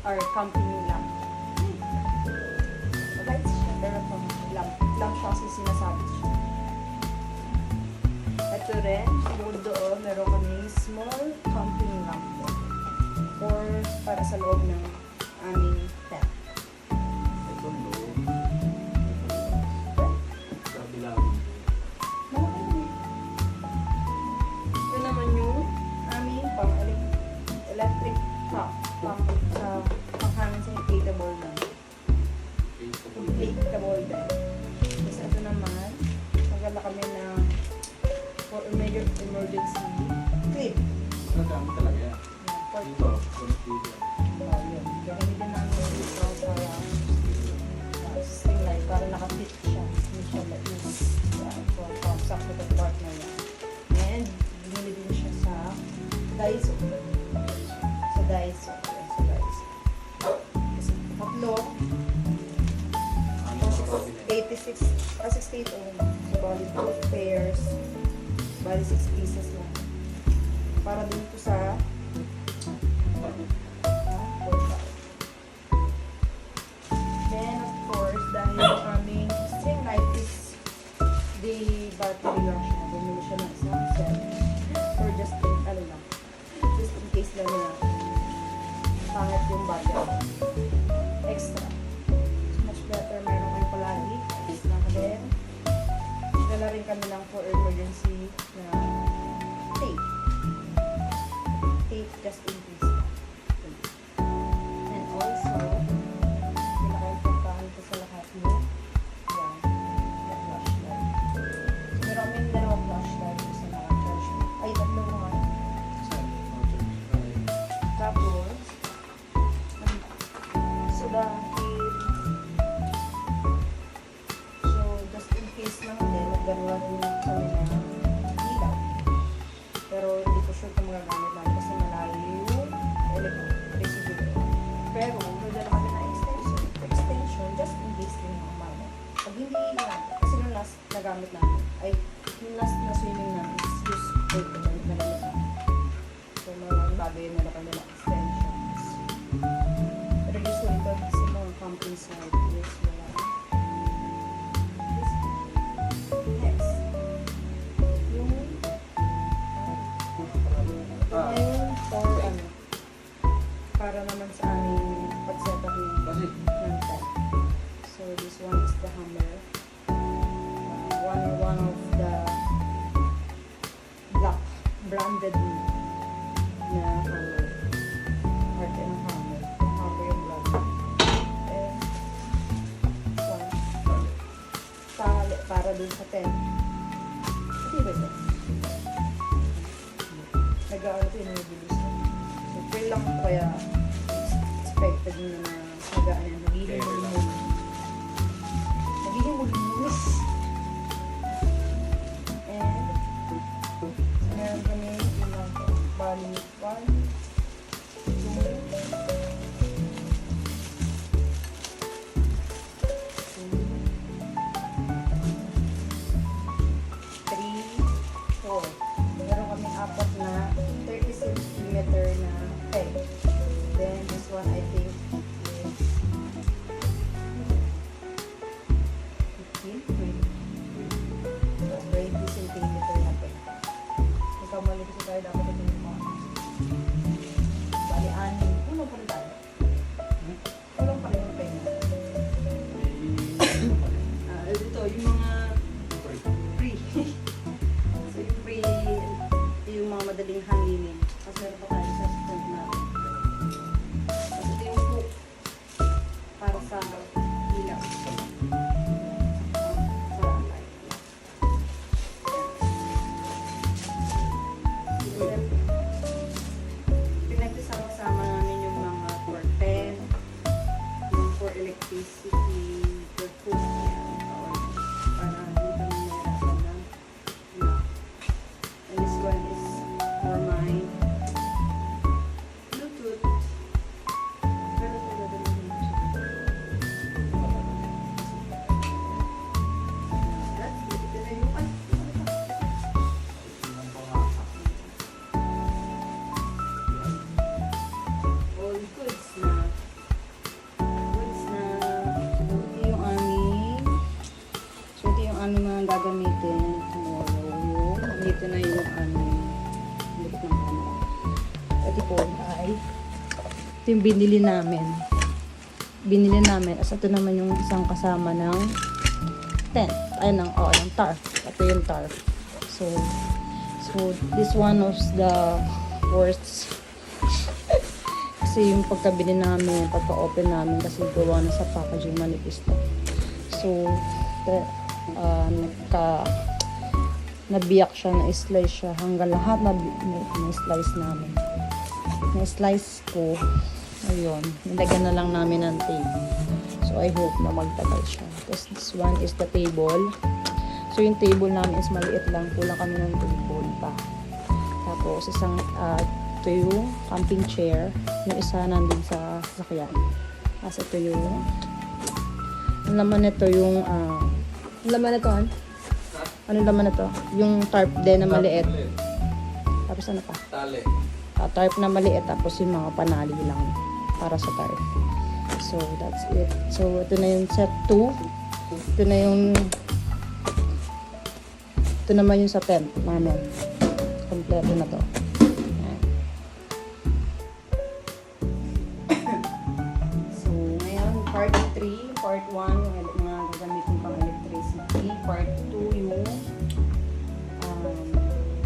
or company lamp. Lights siya, pero pang lamp siya kasi sinasabi siya. Ito rin, bukod doon, meron kami small company lamp po. Or para sa loob ng aming tent. Ito loob. Sabi lang. Malaki yun. Ito naman yung aming electric pump sa panghangin sa inflatable na. Inflatable din. Tapos ito naman, magkala kami ng for major emergency clip. Nagamit talaga yan. Dito, dito. Yun. Gagamitin namin dito sa string light para nakapit siya. Hindi siya lainis. For pump sa part na yan. And, binili din siya sa Daiso. Sa Daiso. Kasi tatlo, 86, 68 ohm. So, bali 2 pairs. Bali 6 pieces lang. Para dito sa pangit yung budget. Extra. So much better meron kayo palagi. Extra ka din. Dala rin kami lang for emergency na tape. Tape just in case. And also, pinaka-importante sa lahat mo, yan, yung flashlight. So, meron kami dalawang flashlight. Isa naka-charge. Ay, tatlo mga. Tapos, so just in case lang din, nagdalawa din kami na ilaw. Pero hindi ko sure kung magagamit namin kasi malayo yung electricity. Pero, nagdala kami na extension just in case din ng mama. Pag hindi lang, kasi yung last nagamit namin, ay yung last na swimming namin is use for the nagamit namin. So, mga bagay na kami na extensions. Pero usually, ito sa mga camping site is wala. Next. Yung ngayon for ano, para naman sa aming pag-set up ng tent. So, this one is the hammer. One of the black branded na hammer. Arte ng hammer. Yung hammer yung branded. And this one, tali para dun sa tent. Hindi ba ito? Nag-aano ito yung nabilis na. So, fail lang ko kaya expected nyo na magaan yan. Magiging mulimuli. Magiging mulimuli. And, meron kami yung lang ko. Bali, 4. Meron kami apat na 30 cm na peg. Then this one I think is 15, 20 cm na peg. Ikaw mali kasi tayo dapat ito yung mga. Bali, 6. Ulong pa rin tayo. Ulong pa rin yung peg na. Ito, yung mga free. So, yung free, yung mga madaling hanginin. Kasi meron pa tayo sa stand natin. Tapos ito yung hook para sa ilaw. Sa light. Then, pinagsasama-sama namin yung mga curtain, yung for electricity, for food, yan. Para hindi kami nahirapan ng ilaw. And this one is for my Bluetooth. Pero ito gagawin mo siya. That's it. Ito na yung all goods na. So, ito yung aming mga gagamitin tomorrow. Dito na yung aming likit ng camera. Ito po ay ito yung binili namin. As ito naman yung isang kasama ng tent. Ay, ng tarp. Ito yung tarp. So this one of the worst. Kasi yung pagkabili namin, pagka-open namin, kasi gawa na sa packaging manipis na. So, nabiyak siya, na-slice siya hanggang lahat na-slice namin. Na-slice ko, ayun, nilagyan na lang namin ng tape. So I hope na magtagal siya. Tapos this one is the table. So yung table namin is maliit lang, kulang kami ng table pa. Tapos ito yung camping chair, yung isa nandun sa sasakyan. Tapos ito yung ang laman nito yung laman nito, ano laman nito? Yung tarp din na maliit. Tapos ano pa? Tali. Tarp na maliit, tapos yung mga panali lang para sa tarp. So that's it. So ito na yung set 2. Ito naman yung sa tent namin. Kompleto na to. Ayan. part 3, part 1, yung mga gagamitin pang electricity. Part 2, yung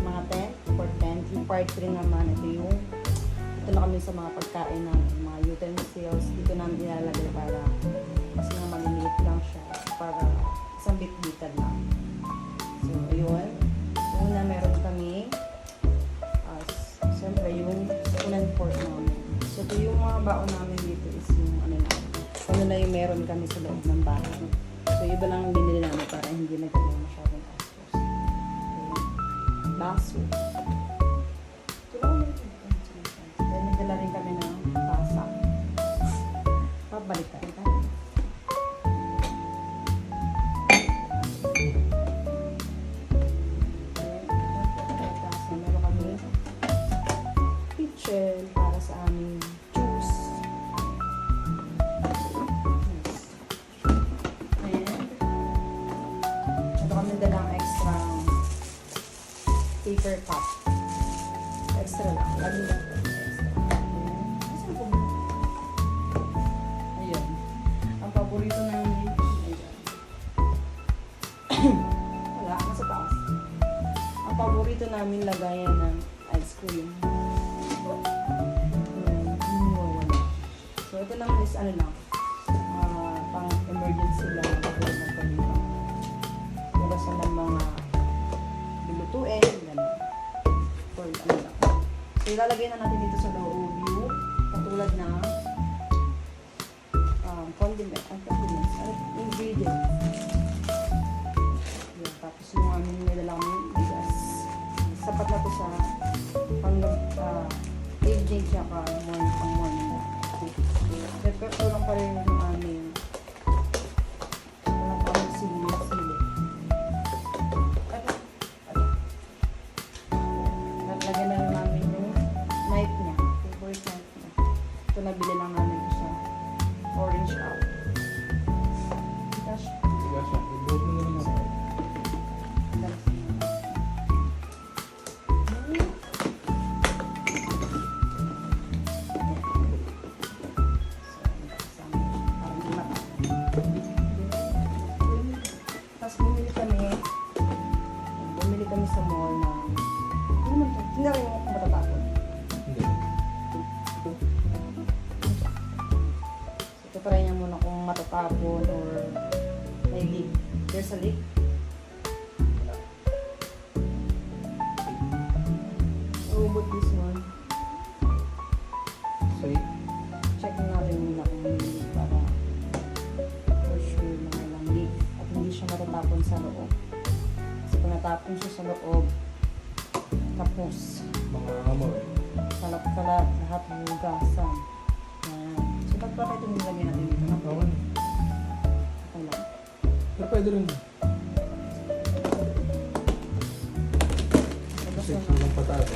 mga tent, for tent. Yung part 3 naman, ito na kami sa mga pagkain ng mga utensils. Dito namin ilalagay para kasi nga maliliit lang siya. Para isang bit-bitan lang. So, ayun. Una, meron kami siyempre yung unan pork namin. So, ito yung mga baon namin dito is yung ano na yung meron kami sa loob ng bahay. So, iba lang ang binili namin para hindi nagkaroon masyadong gastos. Okay. Baso. Then, nagdala rin kami ng tasa. Pabalikan tayo. Para sa aming juice. Yes. And ito kami dalang extra paper cup. Extra lang. Lagi lang ito. Extra. Ayun. Ang paborito namin. Wala. Nasa taas. Ang paborito namin lagayan ng ice cream. So, ito lang is ano lang, pang emergency lang, kapag ng kalibang. Kung ng mga bilutuin, gano'n. For ano lang. So, ilalagay na natin dito sa loob yung katulad na condiments, ingredients. Yan, tapos yung aming nilalang bigas. Sapat na to sa pang evening siya ka pang morning na. Kulang pa rin yung aming sili. Naglagyan na lang namin yung knife niya. Favorite knife niya. Ito nabili lang namin ito sa orange out. Gosh. Ibuot mo na rin ako. Bumili kami sa mall na hindi rin yung matatapon. Hindi. So, try niya muna kung matatapon or may leak. There's a leak. So, but this one, Say, check natin muna kung may leak para for sure na walang leak at hindi siya matatapon sa loob. Kasi kung natapon siya sa loob, tapos mga amoy. kalat-kalat, lahat ng hugasan. Ayan. So, ba't pa ito nilagyan natin dito? Kawan. Okay lang. Pero pwede rin. Tapos Kasi na. silang pataas.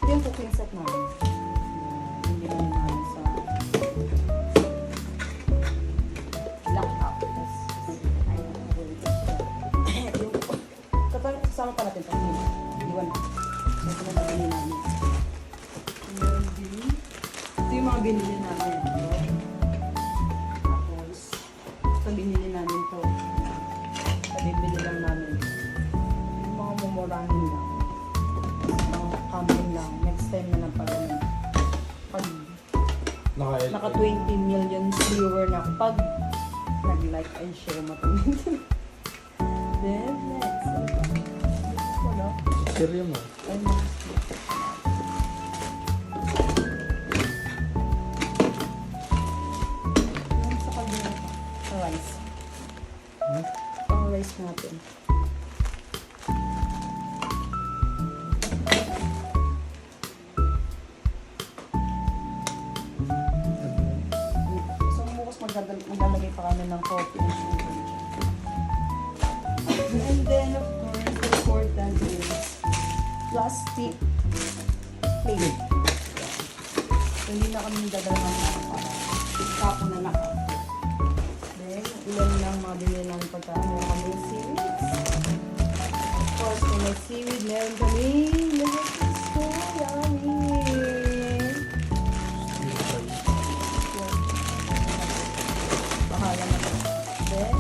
Ito yung cooking set namin. Hindi namin namin sa laptop. Kasama pa natin ito. Iwan. So, ito na nabili namin. Ito yung mga binili namin. Tapos, ito binili namin ito. Bibili lang namin. Yung mga mumurahin lang. Mga common lang. Next time na lang pag naka 20 million viewer na ako. Pag nag-like and share mo ito. Then, next. Wala. Seryo mo. Ay, next. Yan sa kanya. Sa rice. Pang rice natin. So, bukas maglalagay pa kami ng coffee and sugar dyan. And then, of course, the important is plastic plate. So, hindi na kami dadala ng para tapon na naka. ilan lang mga binili namin pagkain. Meron kami seaweed. Of course, kung may seaweed, meron kami lettuce ko. Yummy! Bahala na. Then,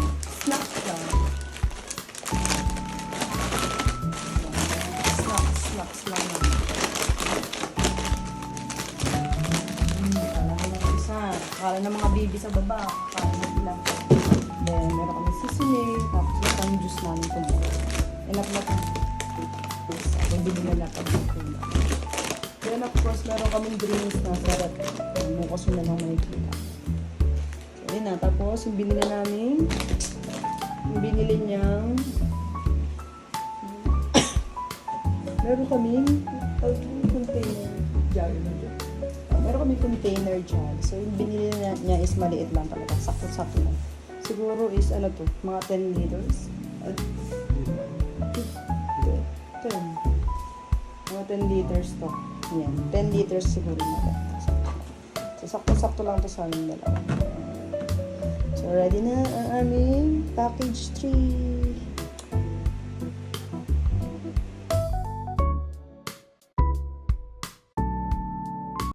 snacks lang. Snacks lang naman. Kala ko lang isa. Kala ng mga baby sa baba. Kala na sila. Then, meron kami sesame. Tapos, ito ang juice namin kumuha. Enough na ito. Kung bili na lang kami kumuha. Then, of course, meron kaming drinks na sarap. Bukas mo na lang makikita. So, yun na. Tapos, yung binili namin, yung binili niyang meron kaming container jar. Meron kaming container jar. So, yung binili niya is maliit lang talaga. Sakto-sakto lang. Siguro is, ano to, mga 10 liters. 10. Mga 10 liters to. Yan. 10 liters siguro na. So, sakto-sakto lang to sa aming dalawa. So, ready na ang aming package 3.